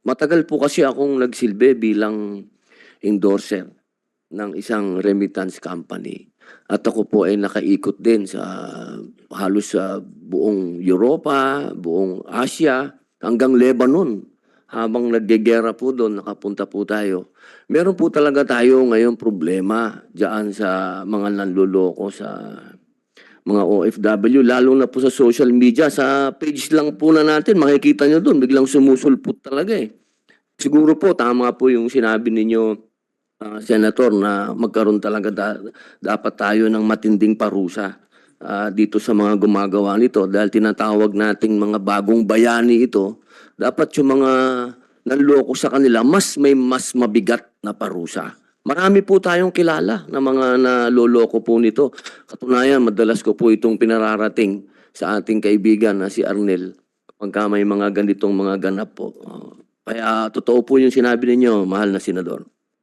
Matagal po kasi akong nagsilbi bilang endorser ng isang remittance company. At ako po ay nakaikot din sa halos sa buong Europa, buong Asia, hanggang Lebanon. Habang naggegera po doon, nakapunta po tayo. Meron po talaga tayo ngayon problema diyan sa mga nanloloko sa mga OFW, lalo na po sa social media. Sa page lang po na natin, makikita nyo doon, biglang sumusulpot talaga eh. Siguro po, tama po yung sinabi ninyo, Senator, na magkaroon talaga dapat tayo ng matinding parusa dito sa mga gumagawa nito dahil tinatawag nating mga bagong bayani ito. Dapat yung mga nanloko sa kanila, mas mabigat na parusa. Marami po tayong kilala na mga naloloko po nito. Katunayan, madalas ko po itong pinararating sa ating kaibigan na si Arnel pagka may mga ganitong mga ganap po. Kaya totoo po yung sinabi ninyo, mahal na senador.